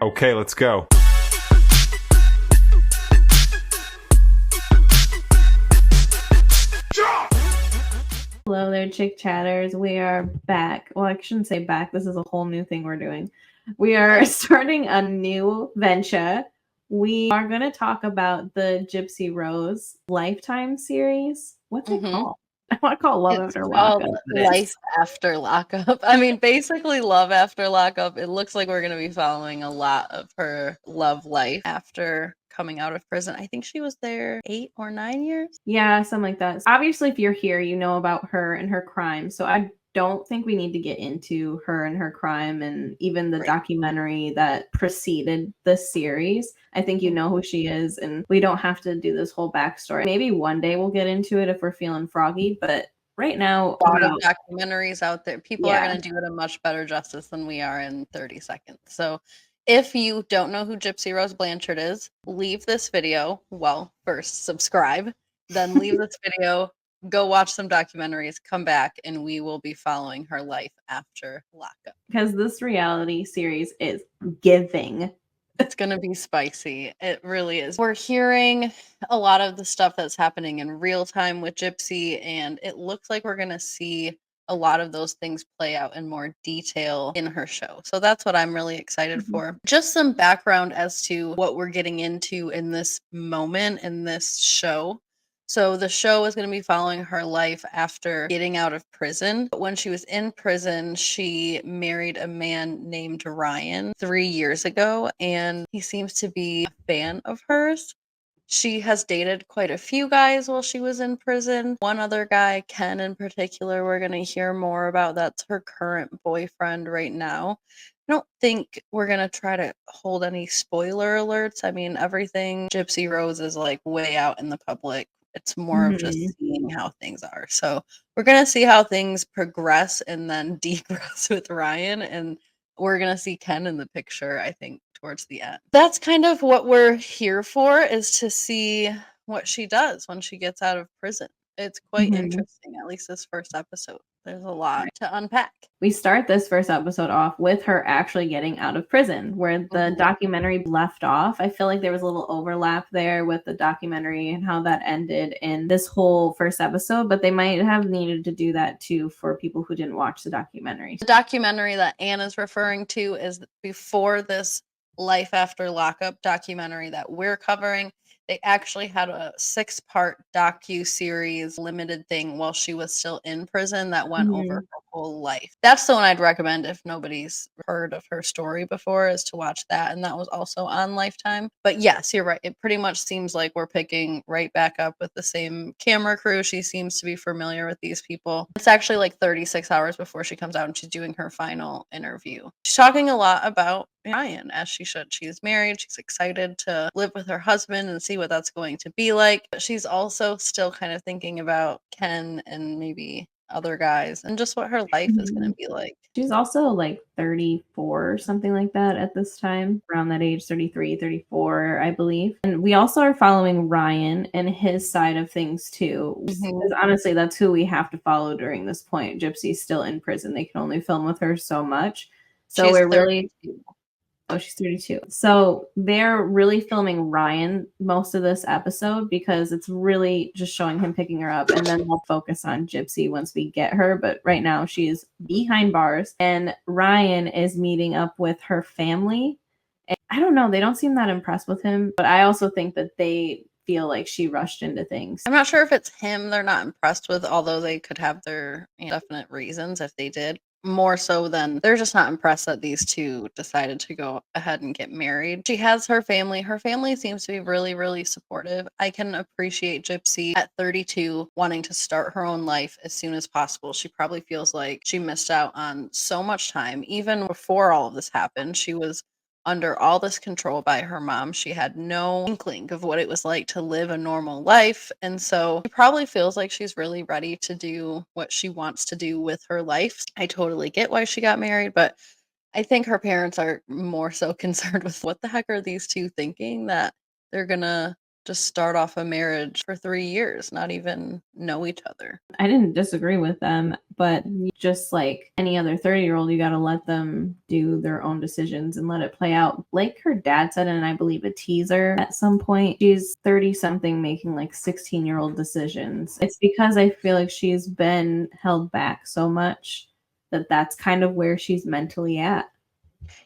Okay, let's go. Hello there, ChickChatters. We are back. Well, I shouldn't say back. This is a whole new thing we're doing. We are starting a new venture. We are going to talk about the Gypsy Rose Lifetime series. What's it Mhm. called? I want to call it Love It's After called Lockup. but Life After Lockup. I mean, basically Love After Lockup. It looks like we're gonna be following a lot of her love life after coming out of prison. I think she was there 8 or 9 years. Yeah, something like that. Obviously, if you're here, you know about her and her crime. So I don't think we need to get into her and her crime and even the Right. documentary that preceded the series. I think you know who she is, and we don't have to do this whole backstory. Maybe one day we'll get into it if we're feeling froggy, but right now, A lot of documentaries out there. People are yeah. gonna do it a much better justice than we are in 30 seconds. So if you don't know who Gypsy Rose Blanchard is, leave this video. Well, first subscribe, then leave this video, go watch some documentaries, come back, and we will be following her life after lockup. Because this reality series is giving. It's gonna be spicy. It really is. We're hearing a lot of the stuff that's happening in real time with Gypsy, and it looks like we're gonna see a lot of those things play out in more detail in her show. So that's what I'm really excited for. Just some background as to what we're getting into in this moment in this show. So the show is going to be following her life after getting out of prison. When she was in prison, she married a man named Ryan 3 years ago, and he seems to be a fan of hers. She has dated quite a few guys while she was in prison. One other guy, Ken in particular, we're going to hear more about. That's her current boyfriend right now. I don't think we're going to try to hold any spoiler alerts. I mean, everything Gypsy Rose is like way out in the public. It's more of just seeing how things are. So we're going to see how things progress and then degress with Ryan. And we're going to see Ken in the picture, I think, towards the end. That's kind of what we're here for, is to see what she does when she gets out of prison. It's quite interesting, at least this first episode. There's a lot to unpack. We start this first episode off with her actually getting out of prison, where the documentary left off. I feel like there was a little overlap there with the documentary and how that ended in this whole first episode, but they might have needed to do that too for people who didn't watch the documentary. The documentary that Anna's referring to is before this Life After Lockup documentary that we're covering. They actually had a 6-part docu-series limited thing while she was still in prison that went over her whole life. That's the one I'd recommend if nobody's heard of her story before, is to watch that. And that was also on Lifetime. But yes, you're right. It pretty much seems like we're picking right back up with the same camera crew. She seems to be familiar with these people. It's actually like 36 hours before she comes out and she's doing her final interview. She's talking a lot about Ryan, as she should. She's married. She's excited to live with her husband and see what that's going to be like. But she's also still kind of thinking about Ken and maybe other guys and just what her life is going to be like. She's also like 34 or something like that at this time, around that age, 33, 34, I believe. And we also are following Ryan and his side of things too. Because honestly, that's who we have to follow during this point. Gypsy's still in prison. They can only film with her so much. So She's we're really 32. Oh, she's 32. So they're really filming Ryan most of this episode because it's really just showing him picking her up. And then we'll focus on Gypsy once we get her. But right now she is behind bars and Ryan is meeting up with her family. And I don't know. They don't seem that impressed with him. But I also think that they feel like she rushed into things. I'm not sure if it's him they're not impressed with, although they could have their definite reasons if they did. More so than they're just not impressed that these two decided to go ahead and get married. She has her family. Her family seems to be really, really supportive. I can appreciate Gypsy at 32 wanting to start her own life as soon as possible. She probably feels like she missed out on so much time. Even before all of this happened, she was under all this control by her mom. She had no inkling of what it was like to live a normal life. And so she probably feels like she's really ready to do what she wants to do with her life. I totally get why she got married, but I think her parents are more so concerned with what the heck are these two thinking that they're gonna just start off a marriage for 3 years, not even know each other. I didn't disagree with them, but just like any other 30-year-old, you got to let them do their own decisions and let it play out. Like her dad said, and I believe a teaser at some point, she's 30 something making like 16-year-old decisions. It's because I feel like she's been held back so much that that's kind of where she's mentally at.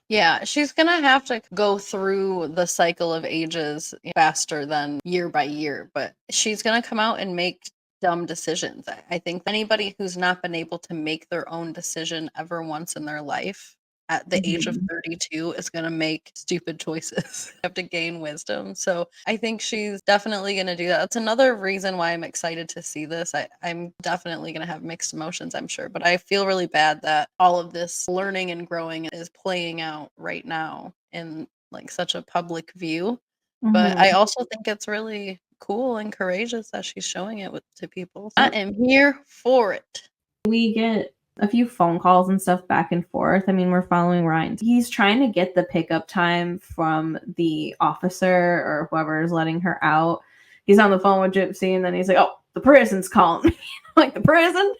Yeah, she's gonna have to go through the cycle of ages faster than year by year, but she's gonna come out and make dumb decisions. I think anybody who's not been able to make their own decision ever once in their life at the age of Mhm. 32 is gonna make stupid choices. Have to gain wisdom. So I think she's definitely gonna do that. That's another reason why I'm excited to see this. I'm definitely gonna have mixed emotions, I'm sure, but I feel really bad that all of this learning and growing is playing out right now in like such a public view. But I Mhm. also think it's really cool and courageous that she's showing it to people. I am here for it. We get a few phone calls and stuff back and forth. I mean, we're following Ryan. He's trying to get the pickup time from the officer or whoever is letting her out. He's on the phone with Gypsy, and then he's like, "Oh, the prison's calling me." Like the prison,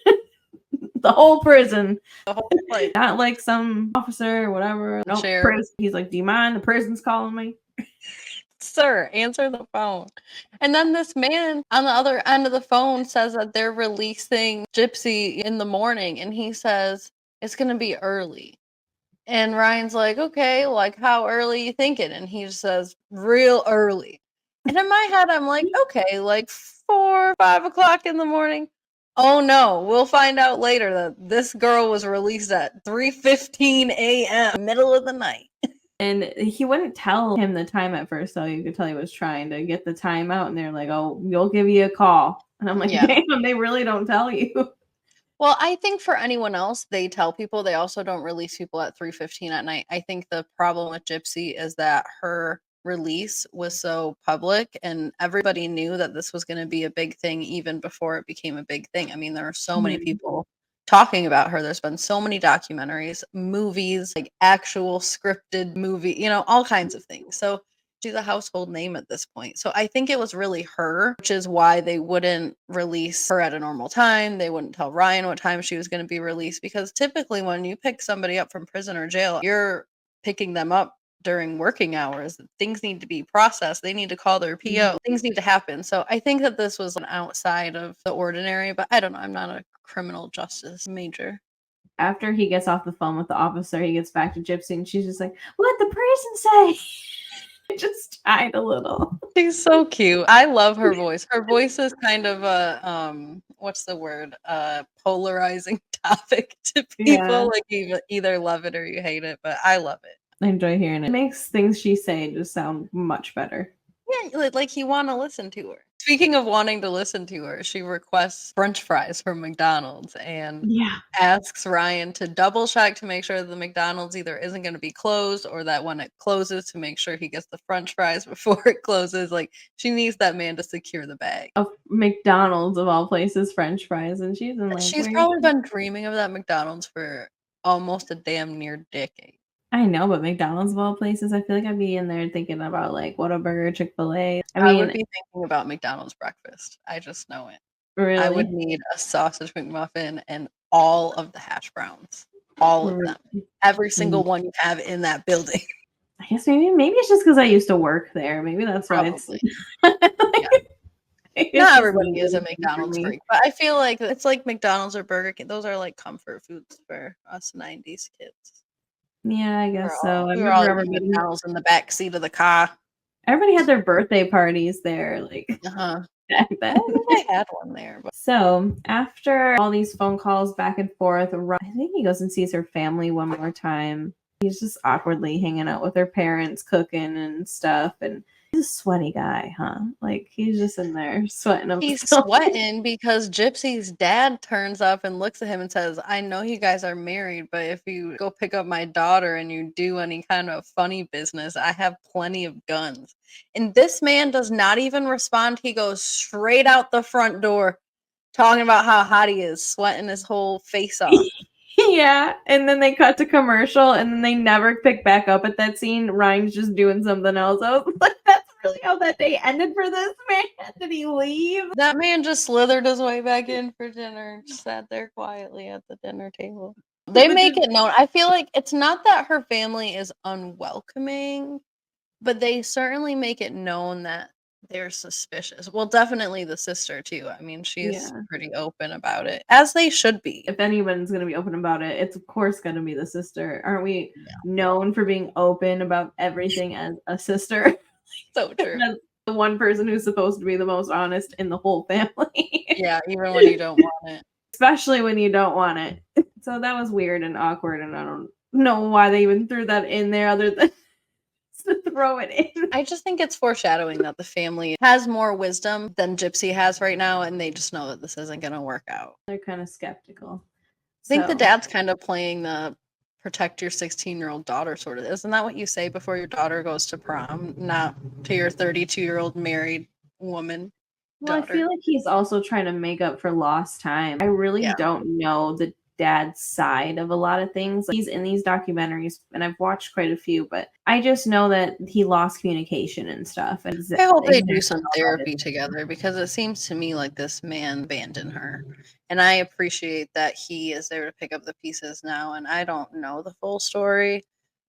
the whole prison, The whole like not like some officer or whatever. No, sheriff. prison. He's like, "Do you mind? The prison's calling me." Sir, answer the phone. And then this man on the other end of the phone says that they're releasing Gypsy in the morning, and he says it's gonna be early. And Ryan's like, okay, like how early you thinking? And he just says, real early. And in my head, I'm like, okay, like 4, 5 o'clock in the morning. Oh no, we'll find out later that this girl was released at 3:15 a.m. middle of the night. And he wouldn't tell him the time at first, so you could tell he was trying to get the time out. And they're like, "Oh, we'll give you a call." And I'm like, Yeah. "Damn, they really don't tell you." Well, I think for anyone else, they tell people. They also don't release people at 3:15 at night. I think the problem with Gypsy is that her release was so public and everybody knew that this was going to be a big thing even before it became a big thing. I mean, there are so many Mhm. people talking about her. There's been so many documentaries, movies, like actual scripted movie, all kinds of things. So she's a household name at this point. So I think it was really her, which is why they wouldn't release her at a normal time. They wouldn't tell Ryan what time she was going to be released because typically when you pick somebody up from prison or jail, you're picking them up during working hours. Things need to be processed. They need to call their PO. Things need to happen. So I think that this was an outside of the ordinary, but I don't know. I'm not a criminal justice major. After he gets off the phone with the officer, he gets back to Gypsy, and she's just like, "What the prison say?" I just died a little. She's so cute. I love her voice. Her voice is kind of a what's the word? Polarizing topic to Yeah, people. Like you either love it or you hate it, but I love it. I enjoy hearing it. It makes things she say just sound much better. Yeah, like you want to listen to her. Speaking of wanting to listen to her, she requests French fries from McDonald's and Yeah. asks Ryan to double check to make sure the McDonald's either isn't going to be closed or that when it closes to make sure he gets the French fries before it closes. Like she needs that man to secure the bag. Of McDonald's of all places, French fries, and she's in like, She's where probably been dreaming of that McDonald's for almost a damn near decade. I know, but McDonald's of all places, I feel like I'd be in there thinking about like Whataburger, Chick-fil-A. I I would mean, be thinking about McDonald's breakfast. I just know it. I would really, need a sausage McMuffin and all of the hash browns. All of them. really. Every Mm. single one you have in that building. I guess maybe it's just because I used to work there. Maybe that's why it's Probably. Yeah. it's Not just everybody is a for McDonald's me. freak, but I feel like it's like McDonald's or Burger King. Those are like comfort foods for us 90s kids. Yeah, I guess so. I We were all remember eating McDonald's in the back seat of the car. everybody had their birthday parties there, like Uh-huh. back I then. don't think I had one there, but So after all these phone calls back and forth, I think he goes and sees her family one more time. He's just awkwardly hanging out with her parents, cooking and stuff. And he's a sweaty guy, huh? Like he's just in there sweating he's himself. sweating because Gypsy's dad turns up and looks at him and says, I know you guys are married, but if you go pick up my daughter and you do any kind of funny business, I have plenty of guns. And this man does not even respond. He goes straight out the front door talking about how hot he is, sweating his whole face off. Yeah, and then they cut to commercial, and then they never pick back up at that scene. Ryan's just doing something else. I was like, that's really how that day ended for this man. Did he leave? That man just slithered his way back in for dinner, sat there quietly at the dinner table. They make it known. I feel like it's not that her family is unwelcoming, but they certainly make it known that they're suspicious. Well, definitely the sister too. I mean, she's pretty open about it, as they should be. If anyone's going to be open about it, it's of course going to be the sister. Aren't we known for being open about everything as a sister? So true. That's the one person who's supposed to be the most honest in the whole family. Yeah, even when you don't want it. Especially when you don't want it. So that was weird and awkward, and I don't know why they even threw that in there other than to throw it in. I just think it's foreshadowing that the family has more wisdom than Gypsy has right now, and they just know that this isn't going to work out. They're kind of skeptical. I think the dad's kind of playing the protect your 16-year-old daughter sort of. Isn't that what you say before your daughter goes to prom, not to your 32-year-old married woman? Well, I feel like he's also trying to make up for lost time. I really don't know the dad's side of a lot of things. He's in these documentaries, and I've watched quite a few, but I just know that he lost communication and stuff. And I hope they do some therapy together, because it seems to me like this man abandoned her. And I appreciate that he is there to pick up the pieces now, and I don't know the full story.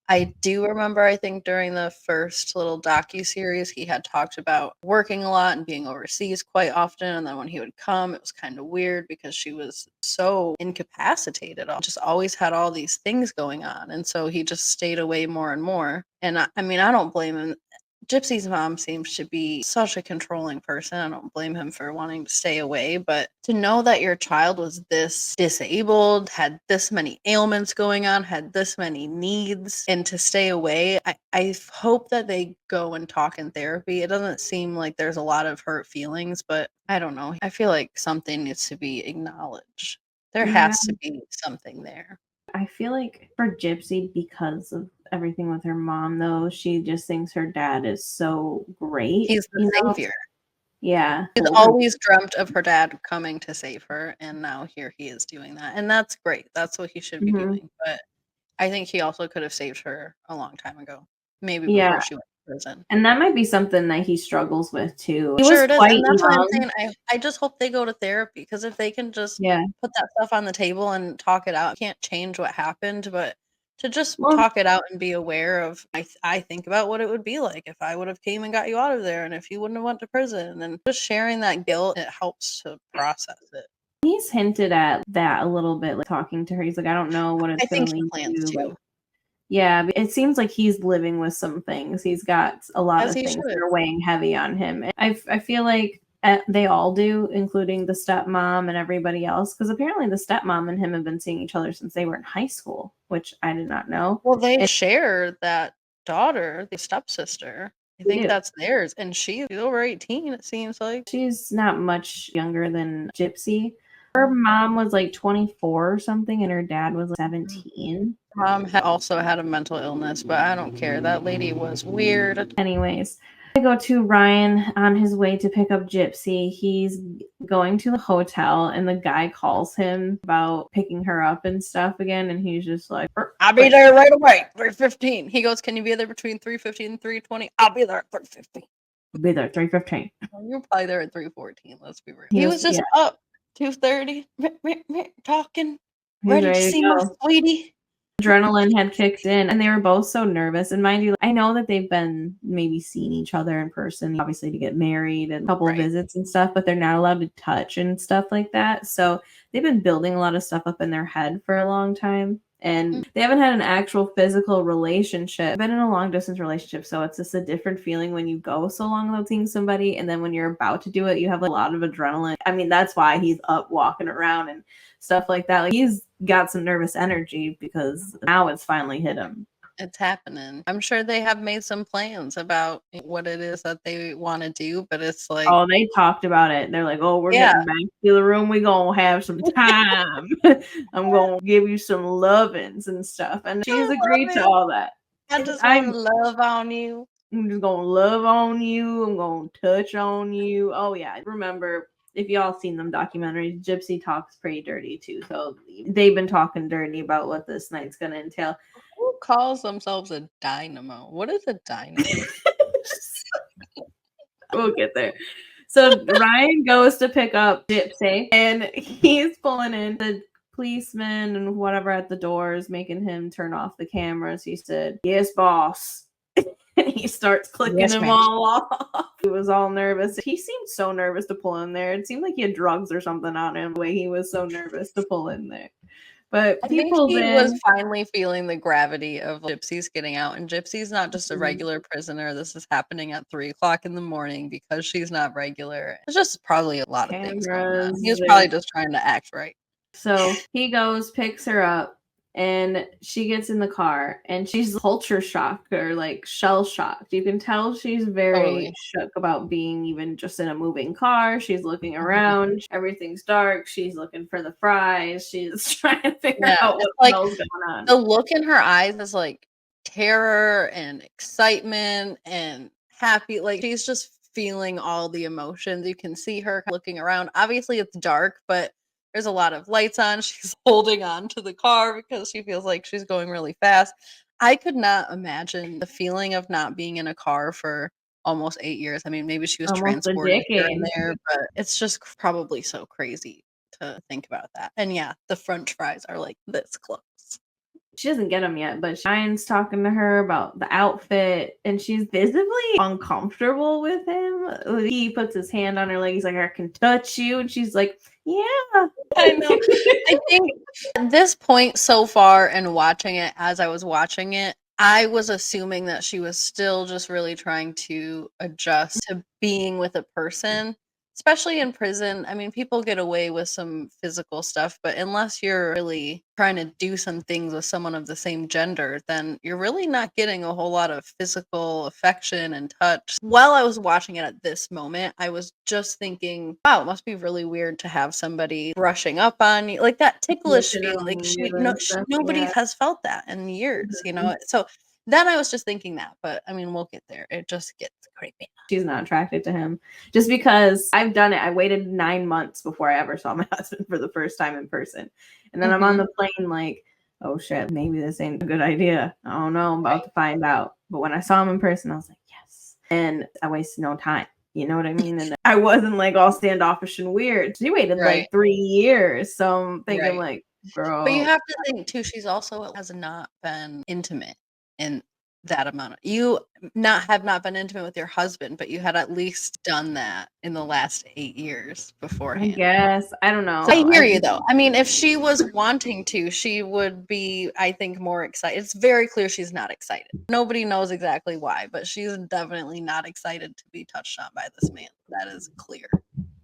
I do remember, I think during the first little docu-series, he had talked about working a lot and being overseas quite often. And then when he would come, it was kind of weird because she was so incapacitated. Just always had all these things going on. And so he just stayed away more and more. And I mean, I don't blame him. Gypsy's mom seems to be such a controlling person. I don't blame him for wanting to stay away, but to know that your child was this disabled, had this many ailments going on, had this many needs, and to stay away, I hope that they go and talk in therapy. It doesn't seem like there's a lot of hurt feelings, but I don't know. I feel like something needs to be acknowledged. There has to be something there. I feel like for Gypsy, because of everything with her mom, though, she just thinks her dad is so great. He's the savior. Yeah. She's always dreamt of her dad coming to save her, and now here he is doing that. And that's great. That's what he should be doing. But I think he also could have saved her a long time ago. Maybe before she went to prison. And that might be something that he struggles with too. Sure it is. And that's what I'm saying. I just hope they go to therapy, because if they can just put that stuff on the table and talk it out, can't change what happened, but to just talk it out and be aware of, I think about what it would be like if I would have came and got you out of there, and if you wouldn't have went to prison, and just sharing that guilt, it helps to process it. He's hinted at that a little bit, like talking to her. He's like, I don't know what it's going to lead to. Yeah, it seems like he's living with some things. He's got a lot of things that are weighing heavy on him. I feel like they all do, including the stepmom and everybody else, because apparently the stepmom and him have been seeing each other since they were in high school, which I did not know. Well, they share that daughter, the stepsister. I think that's theirs, and she's over 18, it seems like. She's not much younger than Gypsy. Her mom was like 24 or something, and her dad was like 17. Mom also had a mental illness, but I don't care. That lady was weird. Anyways, I go to Ryan on his way to pick up Gypsy. He's going to the hotel, and the guy calls him about picking her up and stuff again, and he's just like, I'll be there right away, 3:15. He goes, can you be there between 3:15 and 3:20? I'll be there at 3:15. I'll be there at 3:15. You're probably there at 3:14, let's be real. He was just up 2:30, talking, ready to see my sweetie. Adrenaline had kicked in, and they were both so nervous. And mind you, I know that they've been maybe seeing each other in person, obviously to get married and a couple of visits and stuff, but they're not allowed to touch and stuff like that. So they've been building a lot of stuff up in their head for a long time. And they haven't had an actual physical relationship. Been in a long distance relationship, so it's just a different feeling when you go so long without seeing somebody, and then when you're about to do it, you have like a lot of adrenaline. I mean, that's why he's up walking around and stuff like that. Like, he's got some nervous energy because now it's finally hit him. It's happening. I'm sure they have made some plans about what it is that they want to do, but it's like, oh, they talked about it. They're like, oh, we're getting back to the room. We're going to have some time. I'm going to give you some lovins and stuff. And she's agreed to all that. I just want to love on you. I'm just going to love on you. I'm going to touch on you. Oh, yeah. Remember, if y'all seen them documentaries, Gypsy talks pretty dirty too. So they've been talking dirty about what this night's gonna entail. Who calls themselves a dynamo? What is a dynamo? We'll get there. So Ryan goes to pick up Gypsy, and he's pulling in the policeman and whatever at the doors, making him turn off the cameras. He said, "Yes, boss." And he starts clicking him all off. He was all nervous. He seemed so nervous to pull in there. It seemed like he had drugs or something on him, the way he was so nervous to pull in there. But I he think pulls he in. was finally feeling the gravity of Gypsy's getting out, and Gypsy's not just a regular prisoner. This is happening at 3:00 in the morning because she's not regular. It's just probably a lot of things going on. He was probably just trying to act right. So he goes, picks her up, and she gets in the car, and she's culture shocked or like shell shocked. You can tell she's very shook about being even just in a moving car. She's looking around, everything's dark. She's looking for the fries. She's trying to figure out what else going on. The look in her eyes is like terror and excitement and happy. Like she's just feeling all the emotions. You can see her looking around. Obviously, it's dark, but there's a lot of lights on. She's holding on to the car because she feels like she's going really fast. I could not imagine the feeling of not being in a car for almost 8 years. I mean, maybe she was transported here and there, but it's just probably so crazy to think about that. And yeah, the French fries are like this close. She doesn't get them yet, but Ryan's talking to her about the outfit, and she's visibly uncomfortable with him. He puts his hand on her leg. He's like, "I can touch you," and she's like, "Yeah." I know. I think at this point so far in watching it, as I was watching it, I was assuming that she was still just really trying to adjust to being with a person, especially in prison. I mean, people get away with some physical stuff, but unless you're really trying to do some things with someone of the same gender, then you're really not getting a whole lot of physical affection and touch. While I was watching it at this moment, I was just thinking, wow, it must be really weird to have somebody brushing up on you, like that ticklish feel. Like nobody has felt that in years, you know? So then I was just thinking that, but I mean, we'll get there. It just gets creepy. She's not attracted to him just because I've done it. I waited 9 months before I ever saw my husband for the first time in person. And then I'm on the plane like, oh shit, maybe this ain't a good idea. I don't know. I'm about to find out. But when I saw him in person, I was like, yes. And I wasted no time. You know what I mean? And I wasn't like all standoffish and weird. She waited like 3 years. So I'm thinking like, girl. But you have to think too, she's also has not been intimate in that amount of have not been intimate with your husband, but you had at least done that in the last 8 years beforehand. I guess. I don't know. So I hear you though. I mean, if she was wanting to, she would be, I think, more excited. It's very clear she's not excited. Nobody knows exactly why, but she's definitely not excited to be touched on by this man. That is clear.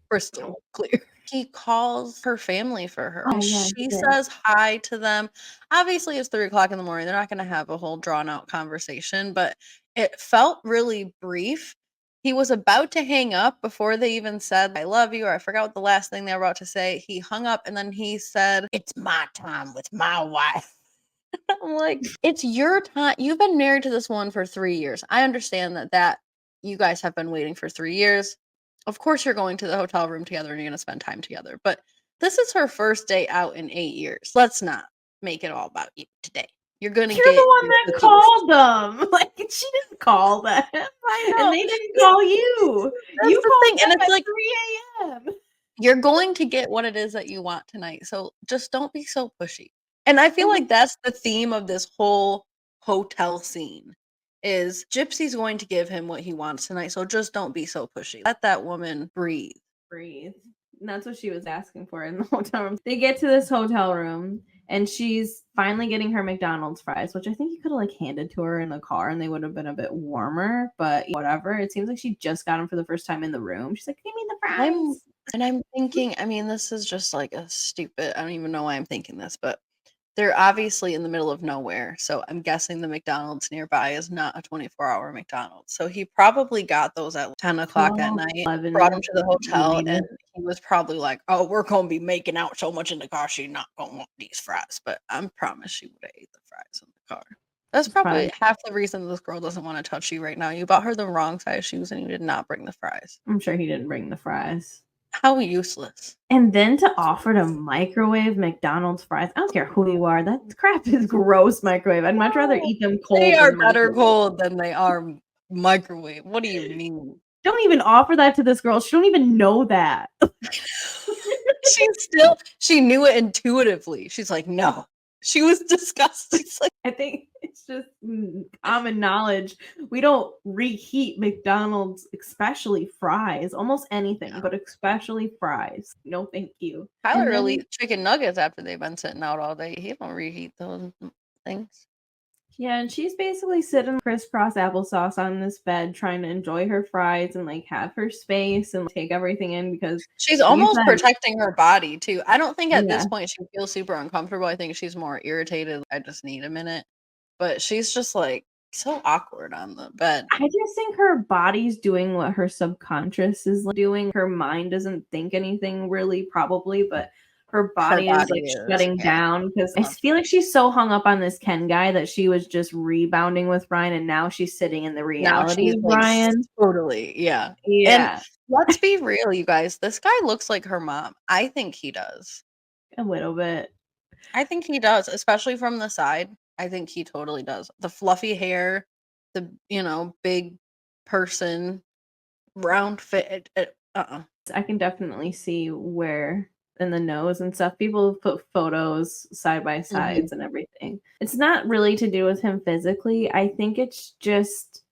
Crystal clear. He calls her family for her. She says hi to them. Obviously, it's 3:00 in the morning. They're not going to have a whole drawn out conversation, but it felt really brief. He was about to hang up before they even said, "I love you," or I forgot what the last thing they were about to say. He hung up and then he said, "It's my time with my wife." I'm like, it's your time. You've been married to this woman for 3 years. I understand that you guys have been waiting for 3 years. Of course, you're going to the hotel room together and you're going to spend time together. But this is her first day out in 8 years. Let's not make it all about you today. You're going to get. You're the one that called them. Like, she didn't call them. I know. And they didn't call you. That's the thing. And it's like 3 a.m. You're going to get what it is that you want tonight. So just don't be so pushy. And I feel like that's the theme of this whole hotel scene is Gypsy's going to give him what he wants tonight. So just don't be so pushy. Let that woman breathe. Breathe. And that's what she was asking for in the hotel room. They get to this hotel room and she's finally getting her McDonald's fries, which I think you could have like handed to her in the car and they would have been a bit warmer, but whatever. It seems like she just got them for the first time in the room. She's like, "Give me the fries." I'm thinking, I mean, this is just like a stupid, I don't even know why I'm thinking this, but they're obviously in the middle of nowhere. So I'm guessing the McDonald's nearby is not a 24-hour McDonald's. So he probably got those at 10 o'clock at night, brought him to the hotel, and he was probably like, "Oh, we're going to be making out so much in the car, she's not going to want these fries." But I'm promise she would have ate the fries in the car. That's probably half the reason this girl doesn't want to touch you right now. You bought her the wrong size shoes and you did not bring the fries. I'm sure he didn't bring the fries. How useless. And then to offer to microwave McDonald's fries. I don't care who you are. That crap is gross microwave. I'd much rather eat them cold They are than better microwave. cold than they are microwave. What do you mean? Don't even offer that to this girl. She don't even know that. She knew it intuitively. She's like, no. She was disgusted. She's like, I think it's just common knowledge. We don't reheat McDonald's, especially fries. Almost anything, but especially fries. No, thank you. Tyler And will then, eat chicken nuggets after they've been sitting out all day. He don't reheat those things. yeah, and she's basically sitting crisscross applesauce on this bed, trying to enjoy her fries and like have her space and take everything in because She's like you almost said, protecting her body too. I don't think at this yeah. point she feels super uncomfortable. I think she's more irritated. I just need a minute. But she's just like so awkward on the bed. I just think her body's doing what her subconscious is doing. Her mind doesn't think anything really, probably, but her Her body is body like is, shutting yeah. down because I feel like she's so hung up on this Ken guy that she was just rebounding with Ryan, and now she's sitting in the Now reality she's of like Ryan. totally, yeah. And Yeah, let's be real, you guys. This guy looks like her mom. I think he does. a little bit. I think he does, especially from the side. I think he totally does. The fluffy hair, the, big person, round fit. I can definitely see where in the nose and stuff people put photos side by Mhm. sides and everything. It's not really to do with him physically. I think it's just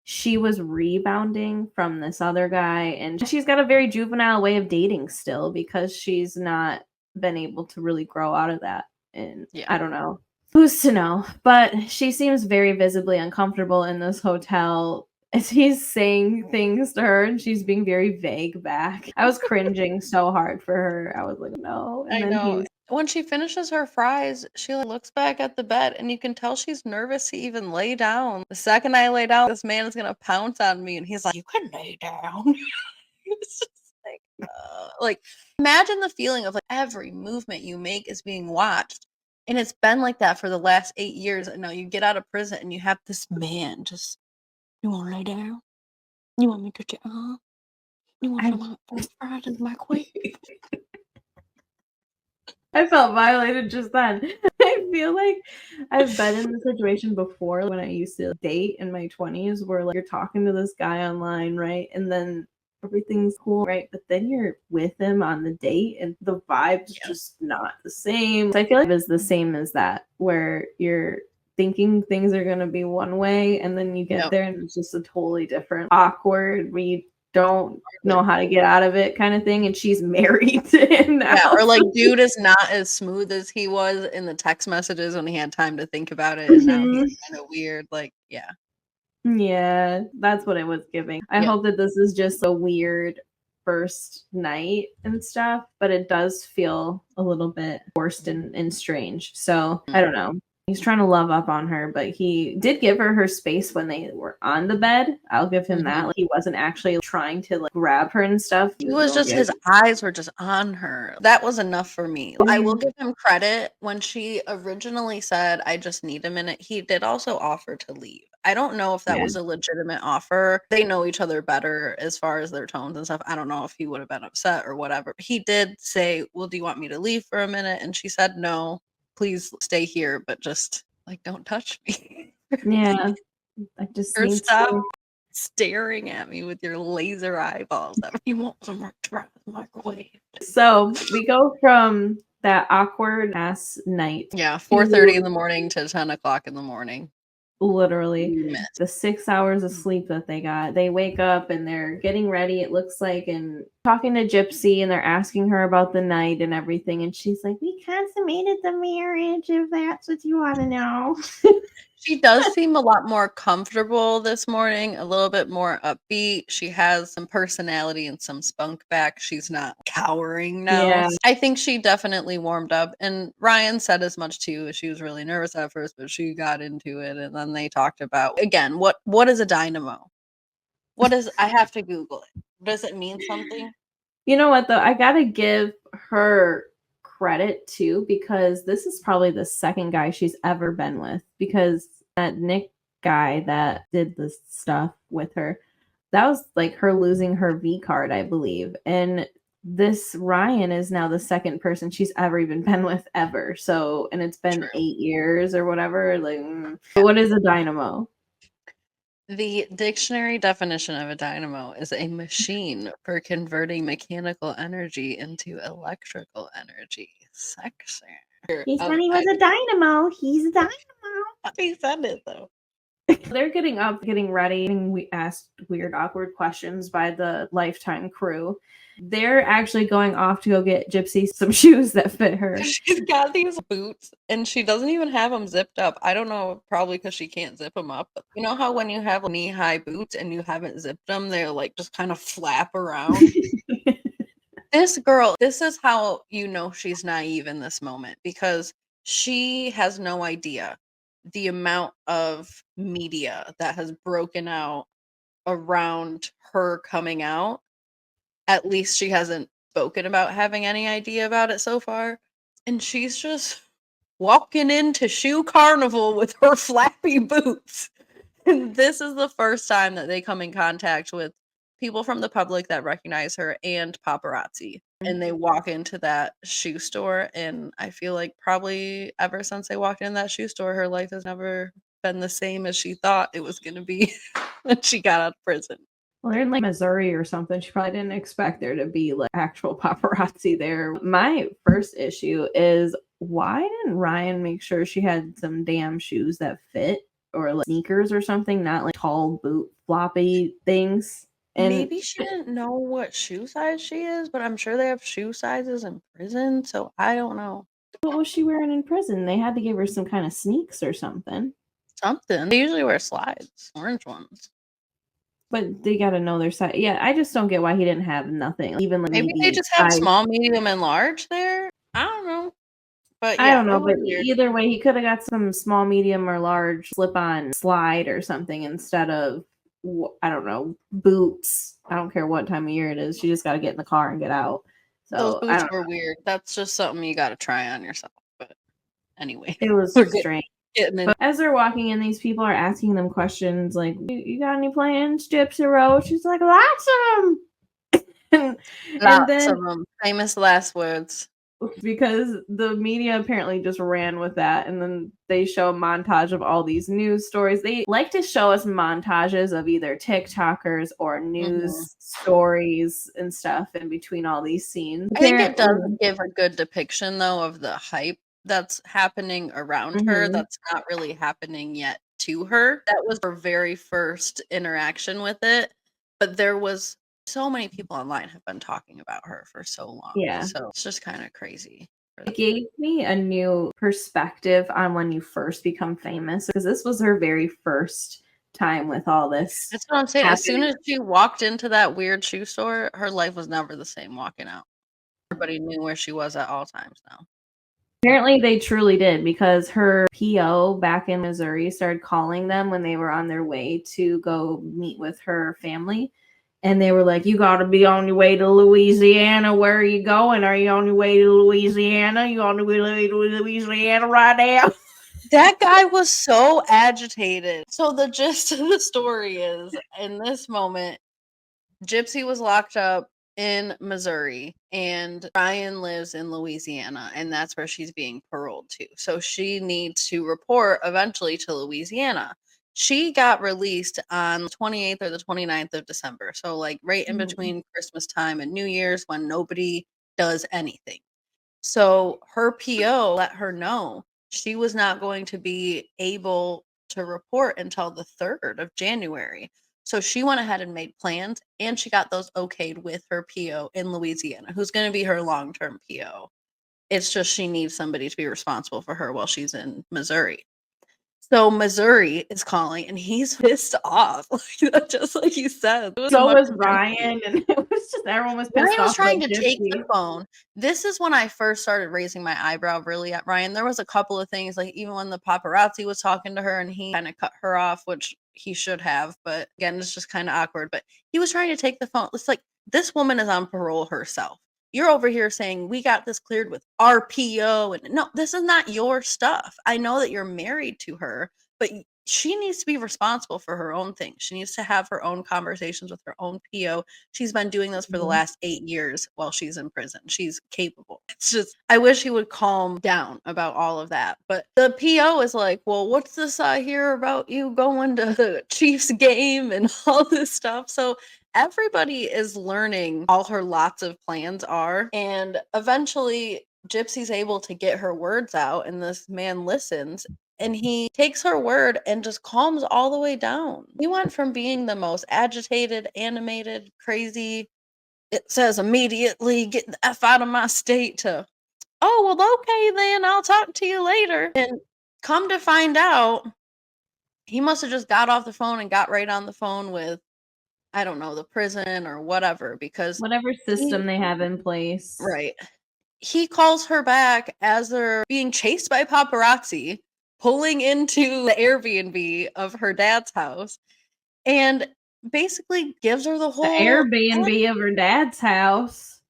she was rebounding from this other guy and she's got a very juvenile way of dating still because she's not been able to really grow out of that. And Yeah. I don't know. Who's to know? But she seems very visibly uncomfortable in this hotel as he's saying things to her and she's being very vague back. I was cringing so hard for her. I was like, no. And I then know. he's When she finishes her fries, she like, looks back at the bed and you can tell she's nervous to even lay down. The second I lay down, this man is gonna pounce on me and he's like, you can lay down. It's just like imagine the feeling of like every movement you make is being watched. And it's been like that for the last 8 years. And now you get out of prison and you have this man just, you wanna lay down? You want me to touch your arm? You want I some french fries in the microwave? I felt violated just then. I feel like I've been in the situation before when I used to date in my 20s where like you're talking to this guy online, right? And then everything's cool, right? But then you're with him on the date and the vibe's Yeah. just not the same. So I feel like it's the same as that, where you're thinking things are gonna be one way and then you get No. there and it's just a totally different, awkward, where you don't know how to get out of it kind of thing. And she's married to him now. Yeah, or like dude is not as smooth as he was in the text messages when he had time to think about it, and now he's kinda weird, like, yeah. Yeah, that's what it was giving. I Yep. hope that this is just a weird first night and stuff, but it does feel a little bit forced and strange. So I don't know. He's trying to love up on her, but he did give her space when they were on the bed. I'll give him that. Mhm. Like, he wasn't actually trying to like grab her and stuff. He He was was going, just yeah. his eyes were just on her. That was enough for me. I will give him credit when she originally said, "I just need a minute," he did also offer to leave. I don't know if that Yeah. was a legitimate offer. They know each other better as far as their tones and stuff. I don't know if he would have been upset or whatever. He did say, "Well, do you want me to leave for a minute?" And she said, "No, please stay here, but just like don't touch me." Yeah. I just Or need stop to. staring at me with your laser eyeballs. You want some microwave? So we go from that awkward ass night Yeah, to 4:30 in the morning to 10 o'clock in the morning. literally We missed. the 6 hours of sleep that they got. They wake up and they're getting ready, it looks like, and talking to Gypsy, and they're asking her about the night and everything. And she's like, we consummated the marriage, if that's what you want to know. She does seem a lot more comfortable this morning, a little bit more upbeat. She has some personality and some spunk back. She's not cowering now. Yeah. I think she definitely warmed up, and Ryan said as much too. She was really nervous at first, but she got into it, and then they talked about again what is a dynamo? What is I have to Google it. Does it mean something? You know what, though? I got to give her credit too, because this is probably the second guy she's ever been with. Because that Nick guy that did this stuff with her, that was like her losing her V card, I believe. And this Ryan is now the second person she's ever even been with ever. So, and it's been True. 8 years or whatever. Like, what is a dynamo? The dictionary definition of a dynamo is a machine for converting mechanical energy into electrical energy. Sexy. He said he was a dynamo. He's a dynamo. He said it though. They're getting up, getting ready, and we asked weird, awkward questions by the Lifetime crew. They're actually going off to go get Gypsy some shoes that fit her. She's got these boots and she doesn't even have them zipped up. I don't know, probably because she can't zip them up. But you know how when you have knee-high boots and you haven't zipped them, they're like just kind of flap around? This girl, this is how you know she's naive in this moment because she has no idea the amount of media that has broken out around her coming out. At least she hasn't spoken about having any idea about it so far. And she's just walking into Shoe Carnival with her flappy boots. And this is the first time that they come in contact with people from the public that recognize her and paparazzi. And they walk into that shoe store. And I feel like probably ever since they walked in that shoe store, her life has never been the same as she thought it was going to be when she got out of prison. Well, they're in like Missouri or something. She probably didn't expect there to be like actual paparazzi there. My first issue is why didn't Ryan make sure she had some damn shoes that fit or like sneakers or something, not like tall boot floppy things? And maybe she didn't know what shoe size she is, but I'm sure they have shoe sizes in prison, so I don't know. what was she wearing in prison? They had to give her some kind of sneaks or something. Something. They usually wear slides, orange ones. But they got to know their size. Yeah, I just don't get why he didn't have nothing. Even like Maybe they just have small, medium, and large there. I don't know. But yeah, I don't know, but either way, he could have got some small, medium, or large slip-on slide or something instead of, I don't know, boots. I don't care what time of year it is. She just got to get in the car and get out. So those boots were weird. That's just something you got to try on yourself. But anyway, it was strange. But as they're walking in, these people are asking them questions like, "You got any plans, Gypsy Rose?" She's like, "Lots of them." Lots of them. Famous last words. Because the media apparently just ran with that, and then they show a montage of all these news stories. They like to show us montages of either TikTokers or news stories and stuff in between all these scenes. I think it does give a good depiction though of the hype that's happening around her that's not really happening yet to her. That was her very first interaction with it, but there was so many people online have been talking about her for so long. Yeah. So it's just kind of crazy. It gave me a new perspective on when you first become famous, because this was her very first time with all this. That's what I'm saying. As soon as she walked into that weird shoe store, her life was never the same walking out. Everybody knew where she was at all times now. Apparently they truly did, because her PO back in Missouri started calling them when they were on their way to go meet with her family. And they were like, "You got to be on your way to Louisiana. Where are you going? Are you on your way to Louisiana? You on your way to Louisiana right now?" That guy was so agitated. So the gist of the story is, in this moment, Gypsy was locked up in Missouri and Ryan lives in Louisiana, and that's where she's being paroled to. So she needs to report eventually to Louisiana. She got released on the 28th or the 29th of December. So like right in between Christmas time and New Year's when nobody does anything. So her PO let her know she was not going to be able to report until the 3rd of January. So she went ahead and made plans, and she got those okayed with her PO in Louisiana, who's going to be her long-term PO. It's just she needs somebody to be responsible for her while she's in Missouri. So Missouri is calling, and he's pissed off, just like you said. So was Ryan, and it was just everyone was pissed off. Ryan was trying to take the phone. This is when I first started raising my eyebrow really at Ryan. There was a couple of things, like even when the paparazzi was talking to her and he kind of cut her off, which he should have, but again, it's just kind of awkward. But he was trying to take the phone. It's like, this woman is on parole herself. You're over here saying we got this cleared with RPO, and no, this is not your stuff. I know that you're married to her, but she needs to be responsible for her own things. She needs to have her own conversations with her own PO. She's been doing this for the last 8 years while she's in prison. She's capable. It's just, I wish he would calm down about all of that. But the PO is like, well, what's this I hear about you going to the Chiefs game and all this stuff? So everybody is learning all her lots of plans are. And eventually Gypsy's able to get her words out, and this man listens. And he takes her word and just calms all the way down. He went from being the most agitated, animated, crazy, it says immediately, get the F out of my state, to, oh, well, okay, then I'll talk to you later. And come to find out, he must have just got off the phone and got right on the phone with, I don't know, the prison or whatever, because whatever system they have in place. right. He calls her back as they're being chased by paparazzi, pulling into the Airbnb of her dad's house, and basically gives her the The Airbnb of her dad's house.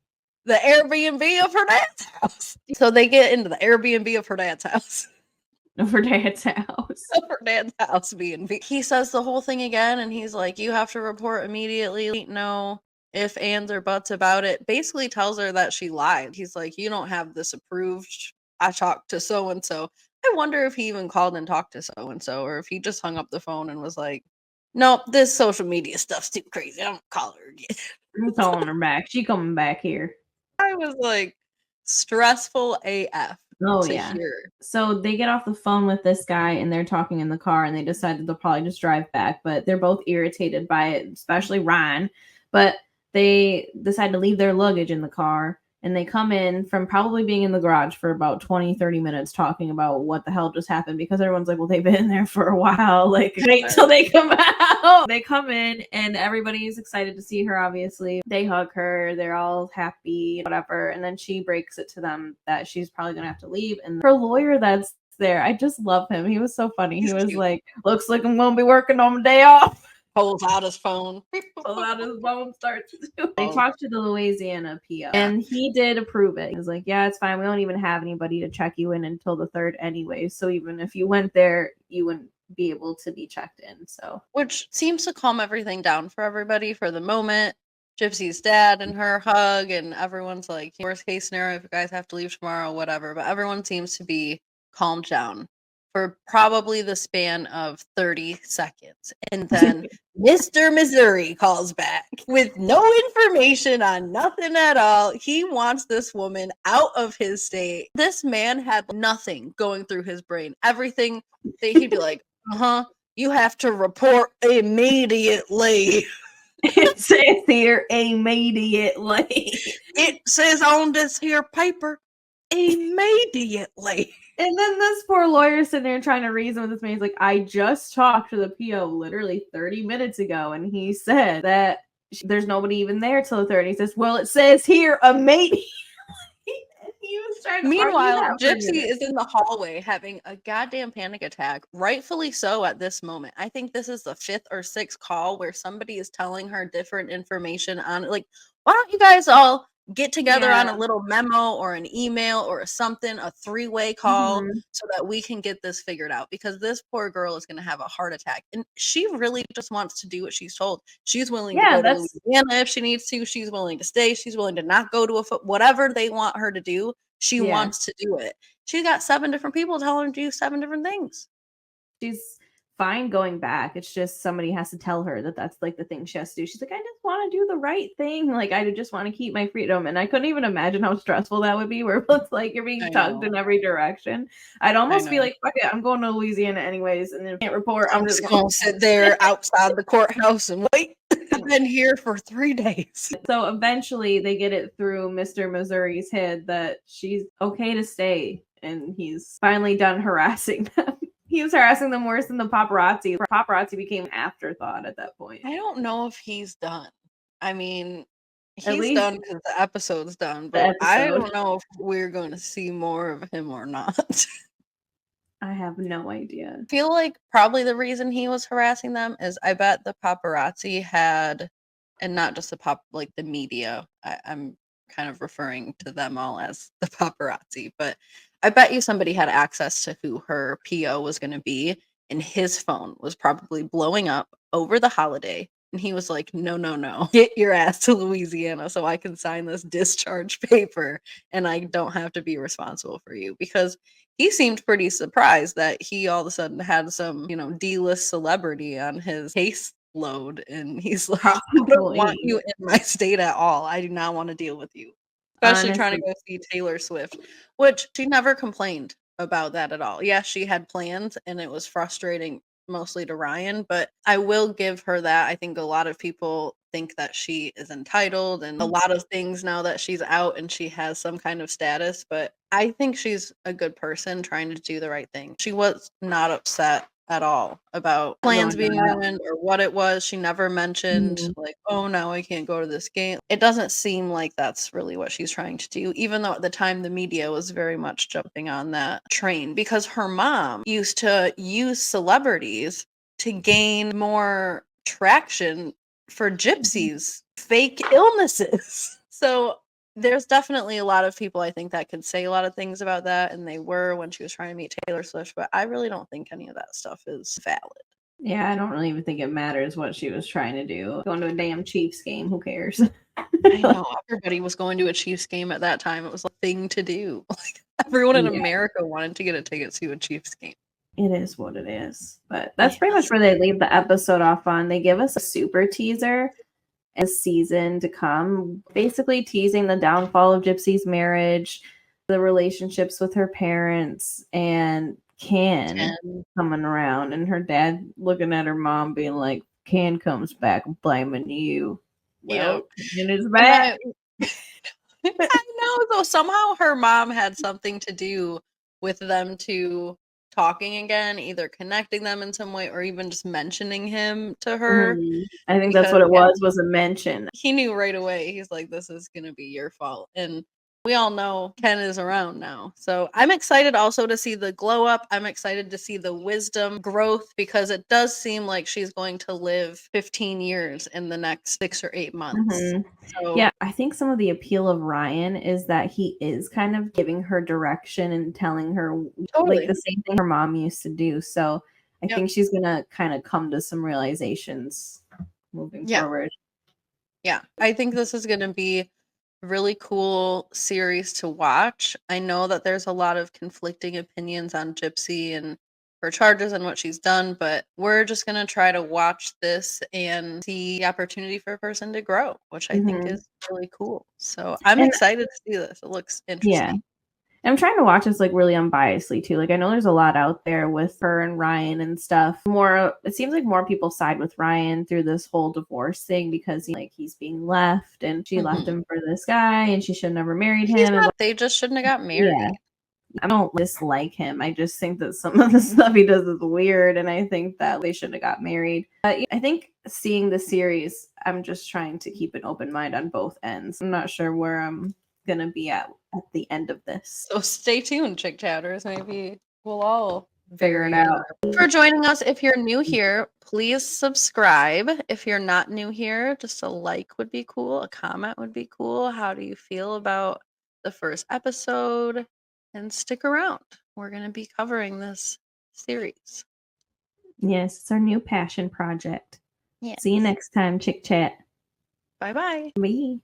The Airbnb of her dad's house. So they get into the Airbnb of her dad's house. Of her dad's house. Of her dad's house, B&B. He says the whole thing again, and he's like, you have to report immediately. No if, ands, or buts about it. Basically tells her that she lied. He's like, you don't have this approved. I talked to so-and-so. I wonder if he even called and talked to so-and-so, or if he just hung up the phone and was like, nope, this social media stuff's too crazy. I don't call her again. I'm calling her back. She coming back here. I was like, stressful AF. Oh, yeah. Hear. So they get off the phone with this guy and they're talking in the car, and they decided they'll probably just drive back, but they're both irritated by it, especially Ryan. But they decide to leave their luggage in the car, and they come in from probably being in the garage for about 20-30 minutes talking about what the hell just happened, because everyone's like, well, they've been in there for a while, like, wait till they come out. They come in and everybody's excited to see her. Obviously they hug her, they're all happy, whatever, and then she breaks it to them that she's probably gonna have to leave. And her lawyer that's there, I just love him. He was so funny. He was cute. Like, looks like I'm gonna be working on my day off. Pulls out his phone. Pulls out his phone, starts to. They talked to the Louisiana PO, and he did approve it. He was like, yeah, it's fine. We don't even have anybody to check you in until the 3rd anyway. So even if you went there, you wouldn't be able to be checked in. So, which seems to calm everything down for everybody for the moment. Gypsy's dad and her hug, and everyone's like, worst case scenario, if you guys have to leave tomorrow, whatever. But everyone seems to be calmed down for probably the span of 30 seconds. And then Mr. Missouri calls back with no information on nothing at all. He wants this woman out of his state. This man had nothing going through his brain. Everything that he'd be like, you have to report immediately. It says here immediately. It says on this here paper immediately. And then this poor lawyer sitting there trying to reason with this man. He's like, I just talked to the PO literally 30 minutes ago, and he said that there's nobody even there till the 3rd. He says, well, it says here immediately. He was trying to. Meanwhile, Gypsy is in the hallway having a goddamn panic attack, rightfully so at this moment. I think this is the 5th or 6th call where somebody is telling her different information on, like, why don't you guys all get together on a little memo or an email or something, a 3-way call, so that we can get this figured out, because this poor girl is going to have a heart attack, and she really just wants to do what she's told. She's willing to go to Louisiana if she needs to. She's willing to stay. She's willing to not go to whatever they want her to do. She wants to do it. She's got 7 different people telling her to do 7 different things. She's fine going back. It's just somebody has to tell her that that's like the thing she has to do. She's like, I just want to do the right thing. Like, I just want to keep my freedom. And I couldn't even imagine how stressful that would be, where it's like you're being tugged in every direction. I'd almost be like, fuck it, I'm going to Louisiana anyways, and then can't report. I'm just going to sit there outside the courthouse and wait. I've been here for 3 days. So eventually they get it through Mr. Missouri's head that she's okay to stay, and he's finally done harassing them. He was harassing them worse than the paparazzi. Paparazzi became an afterthought at that point. I don't know if he's done. I mean, he's done because the episode's done, but I don't know if we're going to see more of him or not. I have no idea. I feel like probably the reason he was harassing them is, I bet the paparazzi had, and not just the media. I'm kind of referring to them all as the paparazzi, but I bet you somebody had access to who her PO was going to be, and his phone was probably blowing up over the holiday. And he was like, no, no, no, get your ass to Louisiana so I can sign this discharge paper and I don't have to be responsible for you. Because he seemed pretty surprised that he all of a sudden had some, D-list celebrity on his caseload. And he's like, I don't want you in my state at all. I do not want to deal with you. Especially trying to go see Taylor Swift, which she never complained about that at all. Yeah, she had plans and it was frustrating mostly to Ryan, but I will give her that. I think a lot of people think that she is entitled and a lot of things now that she's out and she has some kind of status, but I think she's a good person trying to do the right thing. She was not upset at all about plans being ruined or what it was. She never mentioned like, oh, now I can't go to this game. It doesn't seem like that's really what she's trying to do, even though at the time the media was very much jumping on that train because her mom used to use celebrities to gain more traction for Gypsy's fake illnesses. So there's definitely a lot of people I think that could say a lot of things about that, and they were when she was trying to meet Taylor Swift, but I really don't think any of that stuff is valid. Yeah, I don't really even think it matters what she was trying to do. Going to a damn Chiefs game, who cares? I know, everybody was going to a Chiefs game at that time. It was a thing to do. Like everyone in America wanted to get a ticket to a Chiefs game. It is what it is. But that's pretty much where they leave the episode off on. They give us a super teaser a season to come, basically teasing the downfall of Gypsy's marriage, the relationships with her parents, and Ken coming around, and her dad looking at her mom being like, Ken comes back blaming you. Well, Ken is back. I know, though. Somehow her mom had something to do with them two talking again, either connecting them in some way or even just mentioning him to her. I think that's what it was a mention. He knew right away. He's like, this is going to be your fault. And we all know Ken is around now. So I'm excited also to see the glow up. I'm excited to see the wisdom growth because it does seem like she's going to live 15 years in the next 6 or 8 months. So, yeah, I think some of the appeal of Ryan is that he is kind of giving her direction and telling her like the same thing her mom used to do. So I think she's going to kind of come to some realizations moving forward. Yeah, I think this is going to be really cool series to watch. I know that there's a lot of conflicting opinions on Gypsy and her charges and what she's done, but we're just going to try to watch this and see the opportunity for a person to grow, which I think is really cool. So I'm excited to see this. It looks interesting. Yeah. I'm trying to watch this like really unbiasedly too. Like I know there's a lot out there with her and Ryan and stuff. It seems like more people side with Ryan through this whole divorce thing because he's being left and she left him for this guy and she should have never married him. They just shouldn't have got married. Yeah. I don't dislike him. I just think that some of the stuff he does is weird and I think that they shouldn't have got married. But I think seeing the series, I'm just trying to keep an open mind on both ends. I'm not sure where I'm gonna be at the end of this. So stay tuned, ChickChatters. Maybe we'll all figure it out. For joining us. If you're new here, please subscribe. If you're not new here, just a like would be cool. A comment would be cool. How do you feel about the first episode? And stick around. We're going to be covering this series. Yes, it's our new passion project. Yes. See you next time, Chick Chat. Bye-bye. Bye.